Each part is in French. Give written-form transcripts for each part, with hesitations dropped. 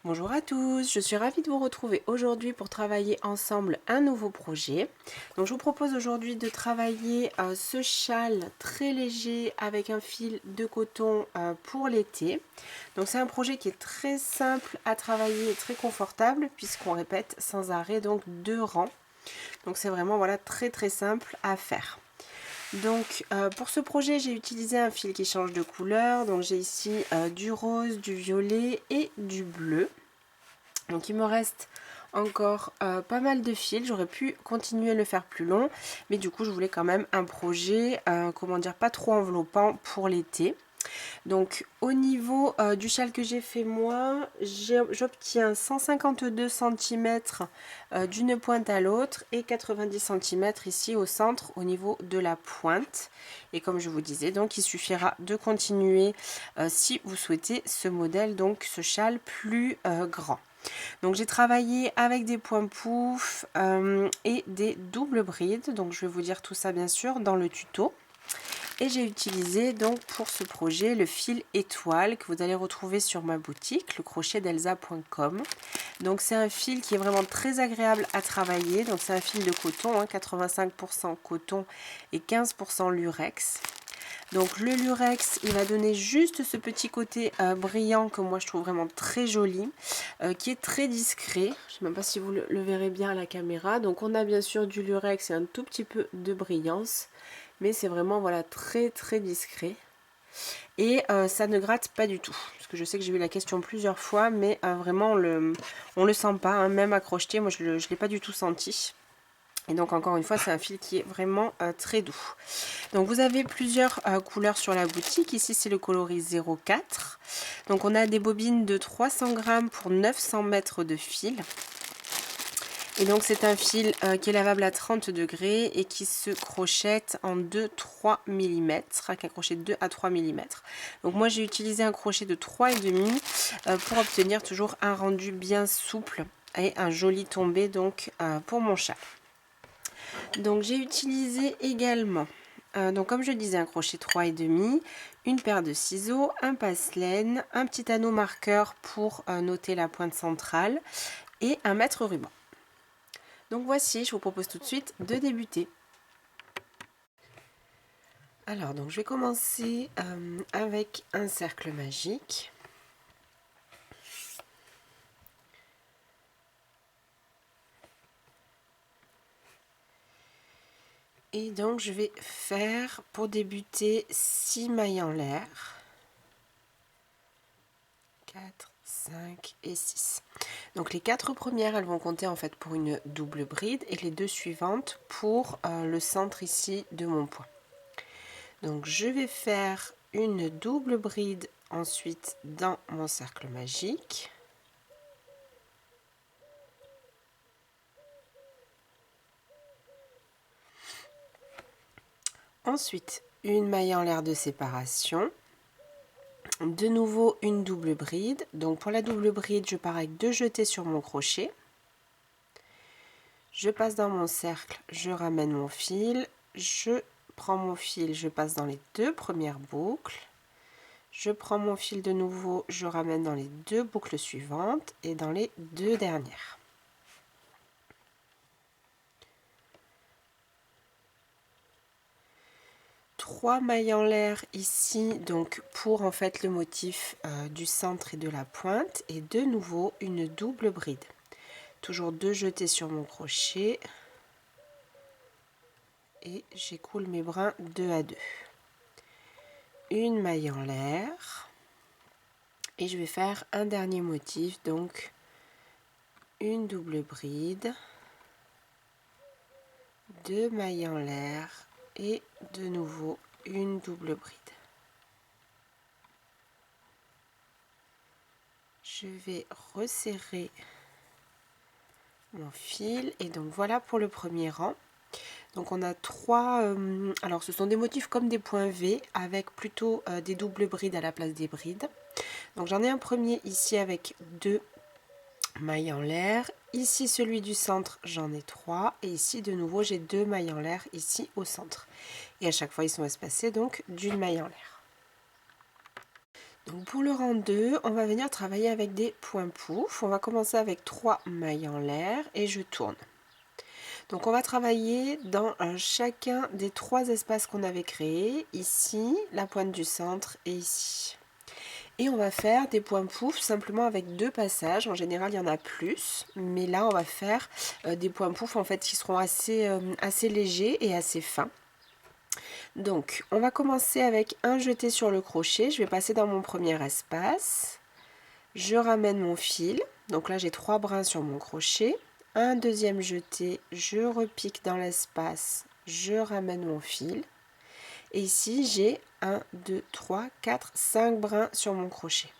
Bonjour à tous, je suis ravie de vous retrouver aujourd'hui pour travailler ensemble un nouveau projet. Donc je vous propose aujourd'hui de travailler ce châle très léger avec un fil de coton pour l'été. Donc c'est un projet qui est très simple à travailler et très confortable puisqu'on répète sans arrêt donc 2 rangs. Donc c'est vraiment voilà très simple à faire. Donc pour ce projet j'ai utilisé un fil qui change de couleur. Donc j'ai ici du rose, du violet et du bleu. Donc il me reste encore pas mal de fils, j'aurais pu continuer à le faire plus long, mais du coup je voulais quand même un projet, comment dire, pas trop enveloppant pour l'été. Donc au niveau du châle que j'ai fait moi, j'obtiens 152 cm d'une pointe à l'autre et 90 cm ici au centre au niveau de la pointe. Et comme je vous disais, donc il suffira de continuer si vous souhaitez ce modèle, donc ce châle plus grand. Donc j'ai travaillé avec des points pouf et des doubles brides. Donc je vais vous dire tout ça bien sûr dans le tuto. Et j'ai utilisé donc pour ce projet le fil étoile que vous allez retrouver sur ma boutique, le crochetdelsa.com. Donc c'est un fil qui est vraiment très agréable à travailler. Donc c'est un fil de coton, 85% coton et 15% lurex. Donc le lurex, il va donner juste ce petit côté brillant que moi je trouve vraiment très joli, qui est très discret. Je ne sais même pas si vous le verrez bien à la caméra. Donc on a bien sûr du lurex et un tout petit peu de brillance, mais c'est vraiment voilà très discret. Et ça ne gratte pas du tout, parce que je sais que j'ai eu la question plusieurs fois, mais vraiment on le sent pas, même à crocheter, moi je l'ai pas du tout senti. Et donc encore une fois c'est un fil qui est vraiment très doux. Donc vous avez plusieurs couleurs sur la boutique. Ici c'est le coloris 04. Donc on a des bobines de 300 grammes pour 900 mètres de fil. Et donc c'est un fil qui est lavable à 30 degrés et qui se crochette en 2-3 mm, avec un crochet de 2 à 3 mm. Donc moi j'ai utilisé un crochet de 3,5 pour obtenir toujours un rendu bien souple et un joli tombé donc pour mon chat. Donc j'ai utilisé également, donc comme je disais, un crochet 3,5, une paire de ciseaux, un passe-laine, un petit anneau marqueur pour noter la pointe centrale et un mètre ruban. Donc voici, je vous propose tout de suite de débuter. Alors donc je vais commencer avec un cercle magique. Et donc je vais faire pour débuter 6 mailles en l'air. 4, 5 et 6. Donc les 4 premières, elles vont compter en fait pour une double bride et les 2 suivantes pour le centre ici de mon point. Donc je vais faire une double bride ensuite dans mon cercle magique. Ensuite, une maille en l'air de séparation. De nouveau une double bride. Donc pour la double bride, je pars avec 2 jetés sur mon crochet. Je passe dans mon cercle, je ramène mon fil, je prends mon fil, je passe dans les 2 premières boucles. Je prends mon fil de nouveau, je ramène dans les 2 boucles suivantes et dans les 2 dernières. Trois mailles en l'air ici, donc pour en fait le motif du centre et de la pointe, et de nouveau une double bride. Toujours 2 jetés sur mon crochet et j'écoule mes brins 2 à 2. Une maille en l'air et je vais faire un dernier motif, donc une double bride, 2 mailles en l'air et de nouveau une double bride. Je vais resserrer mon fil et donc voilà pour le premier rang. Donc on a 3, alors ce sont des motifs comme des points V avec plutôt des doubles brides à la place des brides. Donc j'en ai un premier ici avec 2 mailles en l'air, ici celui du centre j'en ai 3 et ici de nouveau j'ai 2 mailles en l'air ici au centre et à chaque fois ils sont espacés donc d'une maille en l'air. Donc pour le rang 2, on va venir travailler avec des points pouf. On va commencer avec 3 mailles en l'air et je tourne. Donc on va travailler dans chacun des 3 espaces qu'on avait créés, ici, la pointe du centre et ici. Et on va faire des points pouf simplement avec 2 passages. En général, il y en a plus, mais là, on va faire des points pouf en fait qui seront assez légers et assez fins. Donc, on va commencer avec un jeté sur le crochet. Je vais passer dans mon premier espace. Je ramène mon fil. Donc là, j'ai 3 brins sur mon crochet. Un deuxième jeté, je repique dans l'espace, je ramène mon fil. Et ici, j'ai 1, 2, 3, 4, 5 brins sur mon crochet.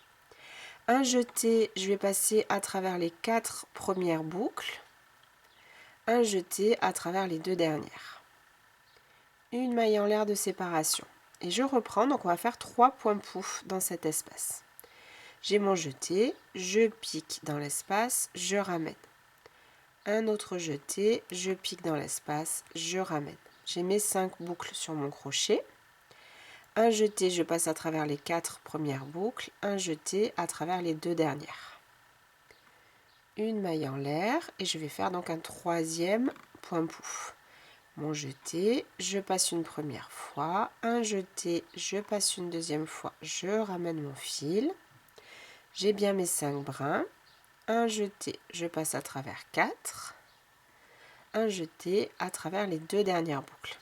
Un jeté, je vais passer à travers les 4 premières boucles. Un jeté à travers les 2 dernières. Une maille en l'air de séparation. Et je reprends, donc on va faire 3 points pouf dans cet espace. J'ai mon jeté, je pique dans l'espace, je ramène. Un autre jeté, je pique dans l'espace, je ramène. J'ai mes 5 boucles sur mon crochet. Un jeté, je passe à travers les 4 premières boucles. Un jeté à travers les 2 dernières. Une maille en l'air et je vais faire donc un 3e point pouf. Mon jeté, je passe une première fois. Un jeté, je passe une deuxième fois. Je ramène mon fil. J'ai bien mes 5 brins. Un jeté, je passe à travers 4. Un jeté à travers les 2 dernières boucles.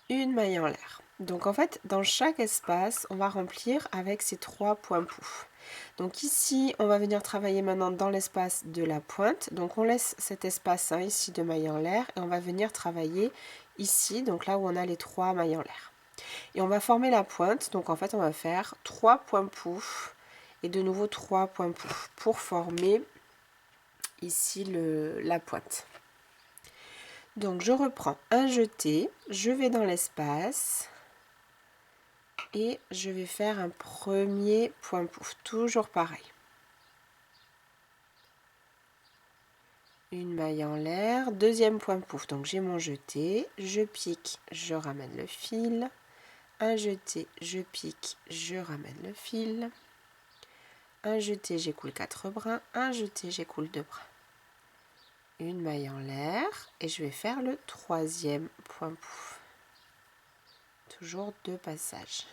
Une maille en l'air. Donc en fait, dans chaque espace, on va remplir avec ces 3 points pouf. Donc ici, on va venir travailler maintenant dans l'espace de la pointe. Donc on laisse cet espace ici de maille en l'air et on va venir travailler ici, donc là où on a les 3 mailles en l'air. Et on va former la pointe. Donc en fait, on va faire 3 points pouf et de nouveau 3 points pouf pour former ici la pointe. Donc je reprends un jeté, je vais dans l'espace et je vais faire un premier point pouf, toujours pareil. Une maille en l'air, deuxième point pouf, donc j'ai mon jeté, je pique, je ramène le fil, un jeté, je pique, je ramène le fil, un jeté, j'écoule 4 brins, un jeté, j'écoule 2 brins. Une maille en l'air et je vais faire le 3e point pouf. Toujours 2 passages.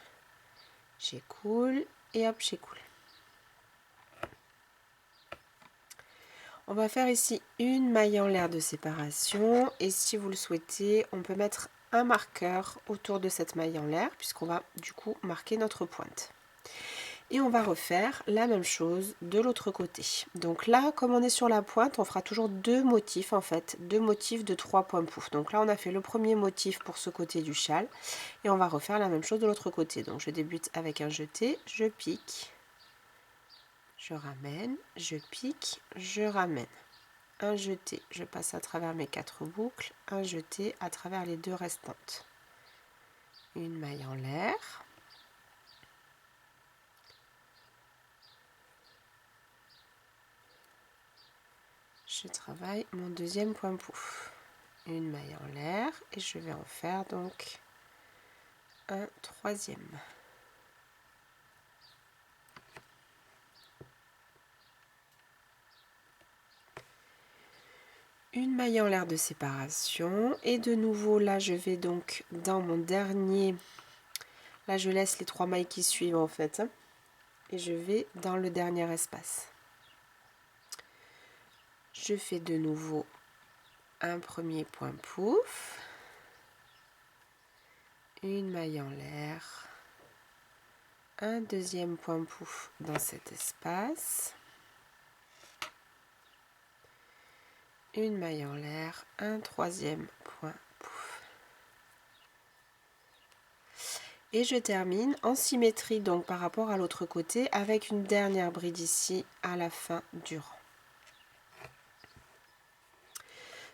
J'écoule et hop, j'écoule. On va faire ici une maille en l'air de séparation et si vous le souhaitez, on peut mettre un marqueur autour de cette maille en l'air puisqu'on va du coup marquer notre pointe. Et on va refaire la même chose de l'autre côté. Donc là, comme on est sur la pointe, on fera toujours 2 motifs en fait, 2 motifs de 3 points pouf. Donc là, on a fait le premier motif pour ce côté du châle et on va refaire la même chose de l'autre côté. Donc je débute avec un jeté, je pique, je ramène, je pique, je ramène. Un jeté, je passe à travers mes 4 boucles, un jeté à travers les 2 restantes. Une maille en l'air. Je travaille mon 2e point pouf. Une maille en l'air et je vais en faire donc un 3e. Une maille en l'air de séparation et de nouveau là je vais donc dans mon dernier, là je laisse les 3 mailles qui suivent en fait et je vais dans le dernier espace. Je fais de nouveau un premier point pouf, une maille en l'air, un 2e point pouf dans cet espace, une maille en l'air, un 3e point pouf. Et je termine en symétrie donc par rapport à l'autre côté avec une dernière bride ici à la fin du rang.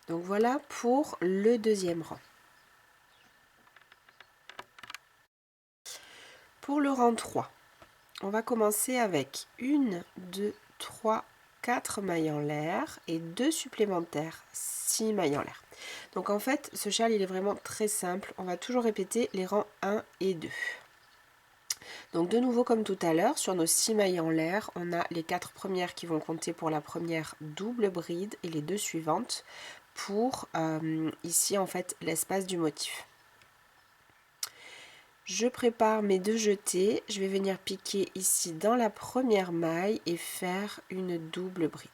Donc voilà pour le 2e rang. Pour le rang 3, on va commencer avec 1, 2, 3, 4 mailles en l'air et 2 supplémentaires, 6 mailles en l'air. Donc en fait, ce châle il est vraiment très simple. On va toujours répéter les rangs 1 et 2. Donc de nouveau comme tout à l'heure, sur nos 6 mailles en l'air, on a les 4 premières qui vont compter pour la première double bride et les 2 suivantes pour ici en fait l'espace du motif. Je prépare mes 2 jetés, je vais venir piquer ici dans la première maille et faire une double bride.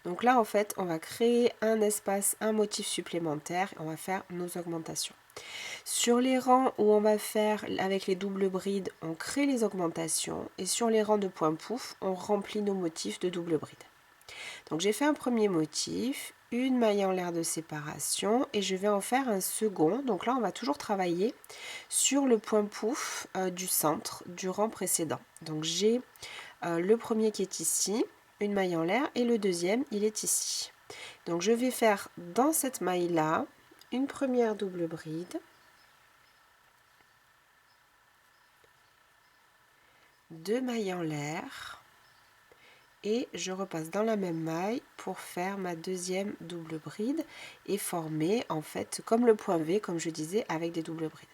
Donc là en fait on va créer un espace, un motif supplémentaire et on va faire nos augmentations. Sur les rangs où on va faire avec les doubles brides, on crée les augmentations et sur les rangs de point pouf, on remplit nos motifs de double bride. Donc j'ai fait un premier motif, une maille en l'air de séparation et je vais en faire un second. Donc là on va toujours travailler sur le point pouf du centre du rang précédent. Donc j'ai le premier qui est ici, une maille en l'air et le deuxième il est ici. Donc je vais faire dans cette maille là une première double bride, 2 mailles en l'air et je repasse dans la même maille pour faire ma deuxième double bride et former en fait comme le point V comme je disais avec des doubles brides.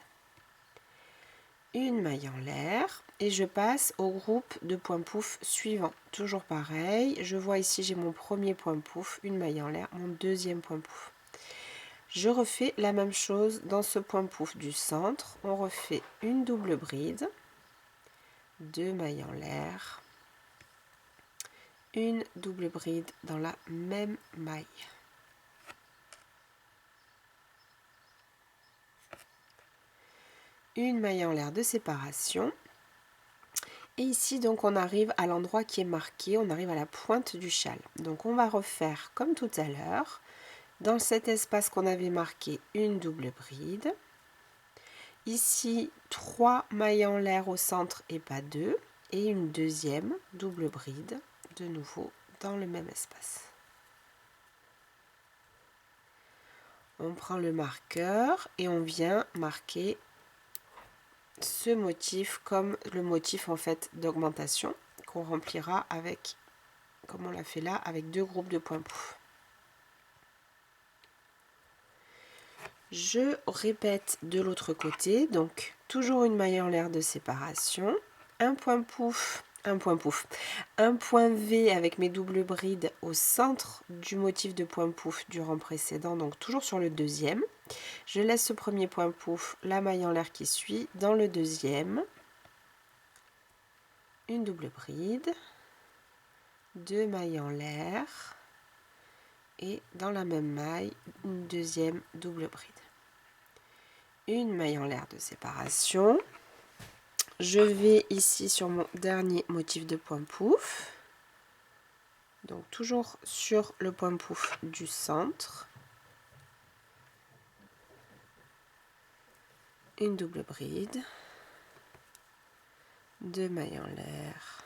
Une maille en l'air et je passe au groupe de points pouf suivant. Toujours pareil, je vois ici j'ai mon premier point pouf, une maille en l'air, mon deuxième point pouf. Je refais la même chose dans ce point pouf du centre, on refait une double bride, 2 mailles en l'air, une double bride dans la même maille. Une maille en l'air de séparation. Et ici donc on arrive à l'endroit qui est marqué, on arrive à la pointe du châle. Donc on va refaire comme tout à l'heure, dans cet espace qu'on avait marqué, une double bride. Ici 3 mailles en l'air au centre et pas 2. Et une deuxième double bride, de nouveau dans le même espace. On prend le marqueur et on vient marquer ce motif comme le motif en fait d'augmentation qu'on remplira avec, comme on l'a fait là, avec 2 groupes de points pouf. Je répète de l'autre côté, donc toujours une maille en l'air de séparation, un point pouf, un point V avec mes doubles brides au centre du motif de point pouf du rang précédent, donc toujours sur le deuxième. Je laisse ce premier point pouf, la maille en l'air qui suit, dans le deuxième, une double bride, 2 mailles en l'air et dans la même maille, une deuxième double bride. Une maille en l'air de séparation. Je vais ici sur mon dernier motif de point pouf. Donc toujours sur le point pouf du centre. Une double bride. 2 mailles en l'air.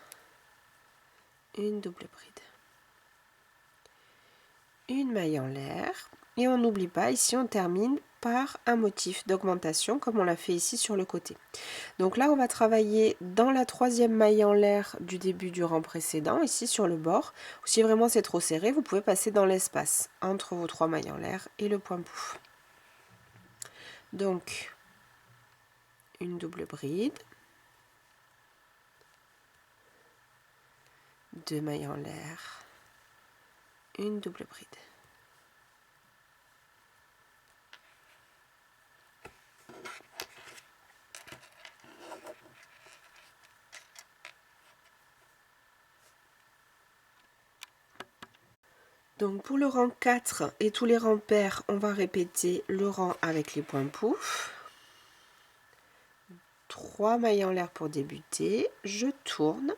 Une double bride. Une maille en l'air. Et on n'oublie pas, ici on termine par un motif d'augmentation comme on l'a fait ici sur le côté. Donc là on va travailler dans la troisième maille en l'air du début du rang précédent, ici sur le bord. Ou si vraiment c'est trop serré, vous pouvez passer dans l'espace entre vos 3 mailles en l'air et le point pouf. Donc une double bride, 2 mailles en l'air, une double bride. Donc pour le rang 4 et tous les rangs pairs, on va répéter le rang avec les points pouf. 3 mailles en l'air pour débuter, je tourne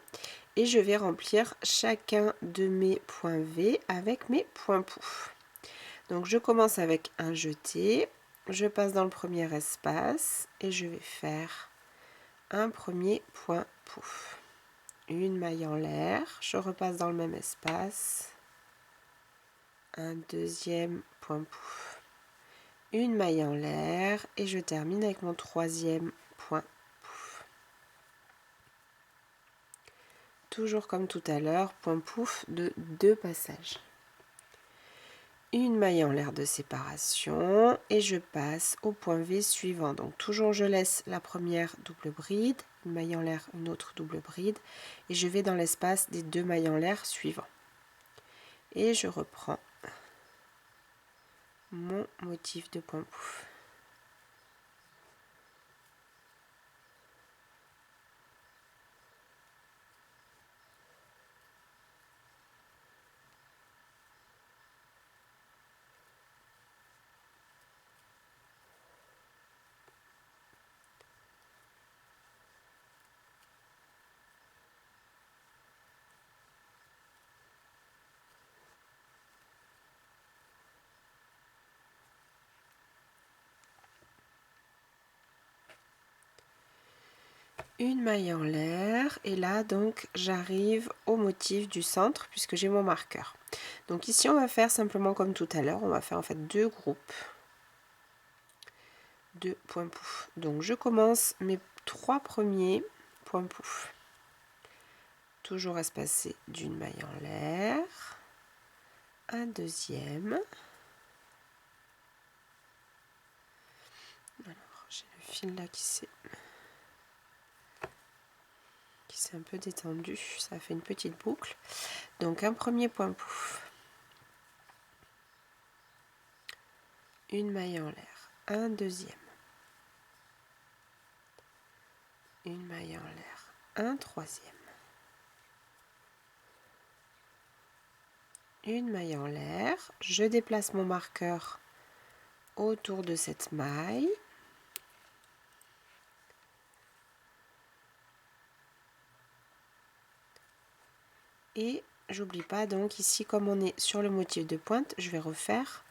et je vais remplir chacun de mes points V avec mes points pouf. Donc je commence avec un jeté, je passe dans le premier espace et je vais faire un premier point pouf. Une maille en l'air, je repasse dans le même espace, un deuxième point pouf, une maille en l'air et je termine avec mon troisième point pouf. Toujours comme tout à l'heure, point pouf de 2 passages. Une maille en l'air de séparation et je passe au point V suivant. Donc toujours je laisse la première double bride une maille en l'air, une autre double bride, et je vais dans l'espace des 2 mailles en l'air suivants. Et je reprends mon motif de point pouf. Une maille en l'air, et là donc j'arrive au motif du centre puisque j'ai mon marqueur. Donc ici on va faire simplement comme tout à l'heure, on va faire en fait 2 groupes de points pouf. Donc je commence mes 3 premiers points pouf, toujours espacés d'une maille en l'air, un deuxième, alors j'ai le fil là qui s'est un peu détendu, ça fait une petite boucle. Donc un premier point pouf, une maille en l'air, un deuxième, une maille en l'air, un troisième, une maille en l'air, je déplace mon marqueur autour de cette maille, et j'oublie pas donc ici comme on est sur le motif de pointe, je vais refaire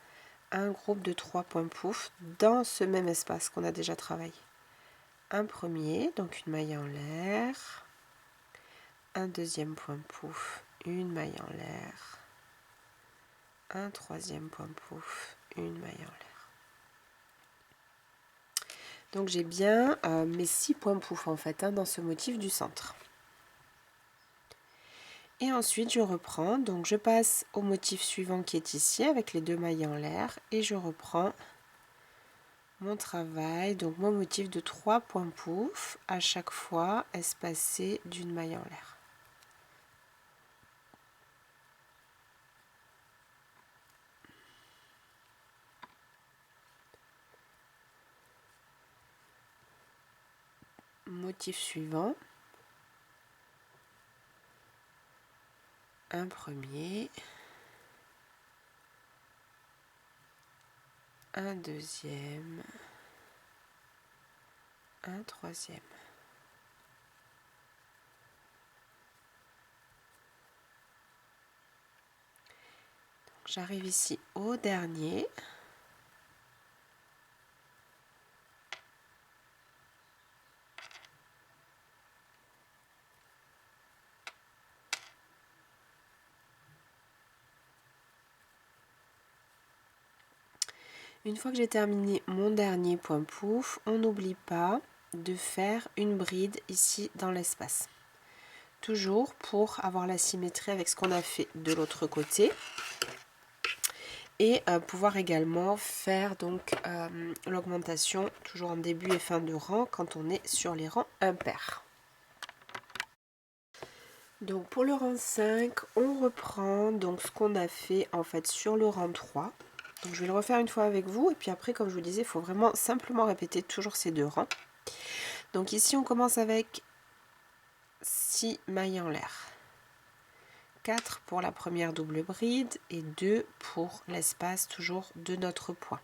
un groupe de 3 points pouf dans ce même espace qu'on a déjà travaillé. Un premier, donc une maille en l'air, un deuxième point pouf, une maille en l'air, un troisième point pouf, une maille en l'air. Donc j'ai bien mes 6 points pouf en fait dans ce motif du centre. Et ensuite je reprends, donc je passe au motif suivant qui est ici avec les 2 mailles en l'air et je reprends mon travail, donc mon motif de 3 points pouf à chaque fois espacé d'une maille en l'air. Motif suivant, un premier, un deuxième, un troisième. J'arrive ici au dernier. Une fois que j'ai terminé mon dernier point pouf, on n'oublie pas de faire une bride ici dans l'espace. Toujours pour avoir la symétrie avec ce qu'on a fait de l'autre côté. Et pouvoir également faire donc l'augmentation toujours en début et fin de rang quand on est sur les rangs impairs. Donc pour le rang 5, on reprend donc ce qu'on a fait en fait sur le rang 3. Donc je vais le refaire une fois avec vous et puis après comme je vous disais, il faut vraiment simplement répéter toujours ces 2 rangs. Donc ici on commence avec 6 mailles en l'air. 4 pour la première double bride et 2 pour l'espace toujours de notre point.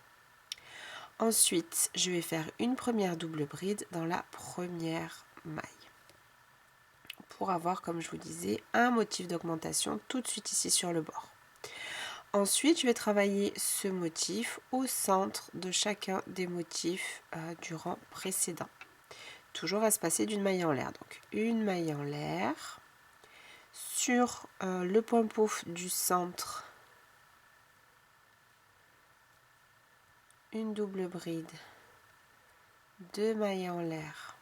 Ensuite, je vais faire une première double bride dans la première maille pour avoir, comme je vous disais, un motif d'augmentation tout de suite ici sur le bord. Ensuite, je vais travailler ce motif au centre de chacun des motifs du rang précédent. Toujours espacé d'une maille en l'air. Donc, une maille en l'air sur le point pouf du centre, une double bride, 2 mailles en l'air,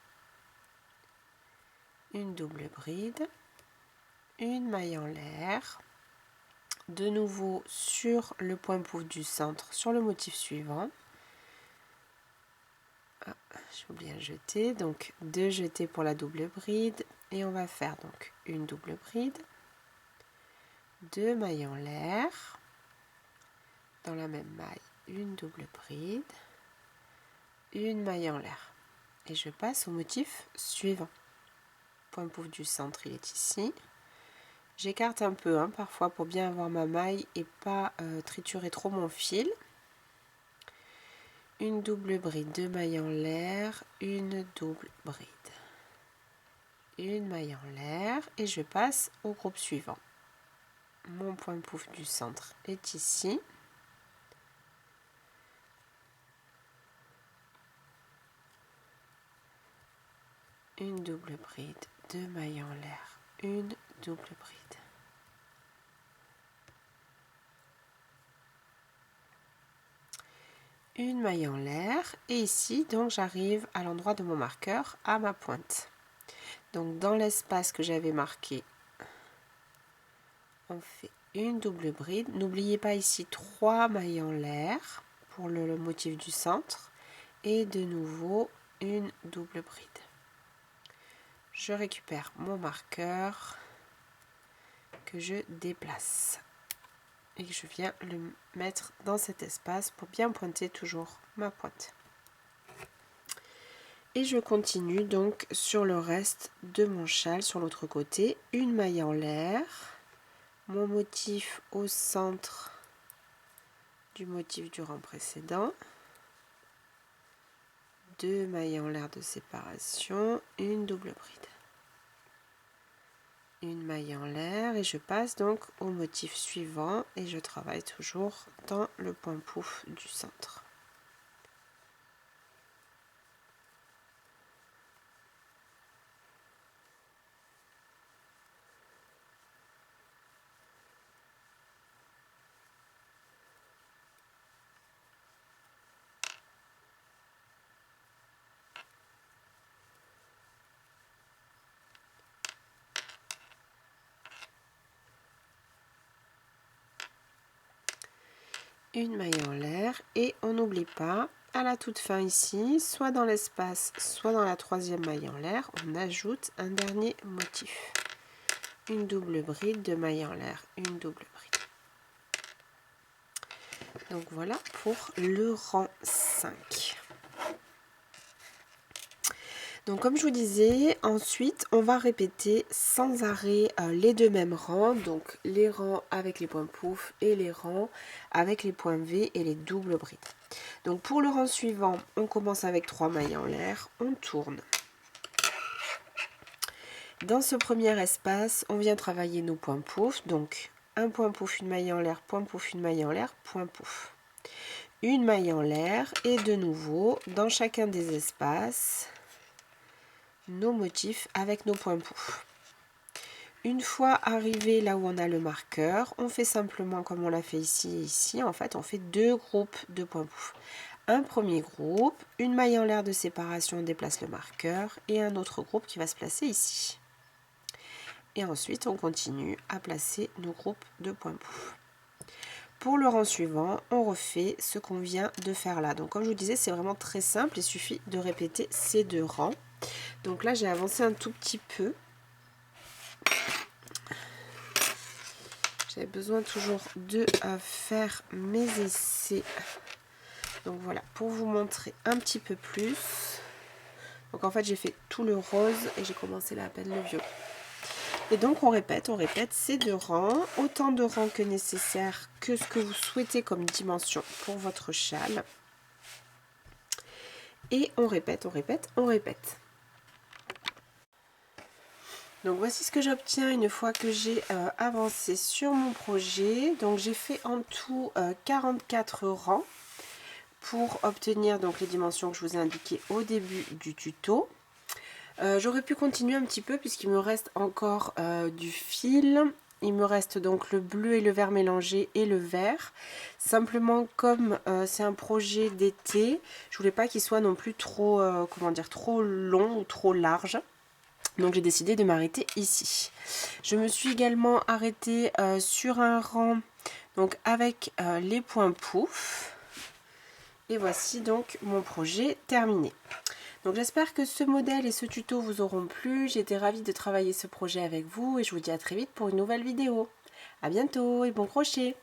une double bride, une maille en l'air, de nouveau sur le point pouf du centre sur le motif suivant, Ah, j'ai oublié un jeté, donc 2 jetés pour la double bride, et on va faire donc une double bride, 2 mailles en l'air, dans la même maille, une double bride, une maille en l'air, et je passe au motif suivant. Point pouf du centre, il est ici. J'écarte un peu parfois pour bien avoir ma maille et pas triturer trop mon fil. Une double bride, 2 mailles en l'air, une double bride, une maille en l'air, et je passe au groupe suivant. Mon point pouf du centre est ici. Une double bride, 2 mailles en l'air, une double bride. Une maille en l'air, et ici donc j'arrive à l'endroit de mon marqueur, à ma pointe. Donc dans l'espace que j'avais marqué, on fait une double bride. N'oubliez pas ici 3 mailles en l'air pour le motif du centre, et de nouveau une double bride. Je récupère mon marqueur que je déplace et que je viens le mettre dans cet espace pour bien pointer toujours ma pointe. Et je continue donc sur le reste de mon châle sur l'autre côté. Une maille en l'air, mon motif au centre du motif du rang précédent, 2 mailles en l'air de séparation, une double bride, une maille en l'air, et je passe donc au motif suivant et je travaille toujours dans le point pouf du centre. Une maille en l'air, et on n'oublie pas à la toute fin ici, soit dans l'espace, soit dans la troisième maille en l'air, on ajoute un dernier motif. Une double bride, 2 mailles en l'air, une double bride. Donc voilà pour le rang 5. Donc comme je vous disais, ensuite on va répéter sans arrêt les deux mêmes rangs, donc les rangs avec les points pouf et les rangs avec les points V et les doubles brides. Donc pour le rang suivant, on commence avec 3 mailles en l'air, on tourne. Dans ce premier espace, on vient travailler nos points pouf, donc un point pouf, une maille en l'air, point pouf, une maille en l'air, point pouf. Une maille en l'air, et de nouveau, dans chacun des espaces, nos motifs avec nos points pouf. Une fois arrivé là où on a le marqueur, on fait simplement comme on l'a fait ici et ici. En fait, on fait 2 groupes de points pouf. Un premier groupe, une maille en l'air de séparation, on déplace le marqueur, et un autre groupe qui va se placer ici. Et ensuite, on continue à placer nos groupes de points pouf. Pour le rang suivant, on refait ce qu'on vient de faire là. Donc comme je vous disais, c'est vraiment très simple, il suffit de répéter ces 2 rangs. Donc là, j'ai avancé un tout petit peu. J'avais besoin toujours de faire mes essais. Donc voilà, pour vous montrer un petit peu plus. Donc en fait, j'ai fait tout le rose et j'ai commencé là à peine le violet. Et donc on répète ces 2 rangs, autant de rangs que nécessaire, que ce que vous souhaitez comme dimension pour votre châle. Et on répète, on répète, on répète. Donc voici ce que j'obtiens une fois que j'ai avancé sur mon projet. Donc j'ai fait en tout 44 rangs pour obtenir donc les dimensions que je vous ai indiquées au début du tuto. J'aurais pu continuer un petit peu puisqu'il me reste encore du fil. Il me reste donc le bleu et le vert mélangés et le vert. Simplement comme c'est un projet d'été, je voulais pas qu'il soit non plus trop, trop long ou trop large. Donc j'ai décidé de m'arrêter ici. Je me suis également arrêtée sur un rang donc avec les points pouf. Et voici donc mon projet terminé. Donc j'espère que ce modèle et ce tuto vous auront plu. J'ai été ravie de travailler ce projet avec vous et je vous dis à très vite pour une nouvelle vidéo. À bientôt et bon crochet!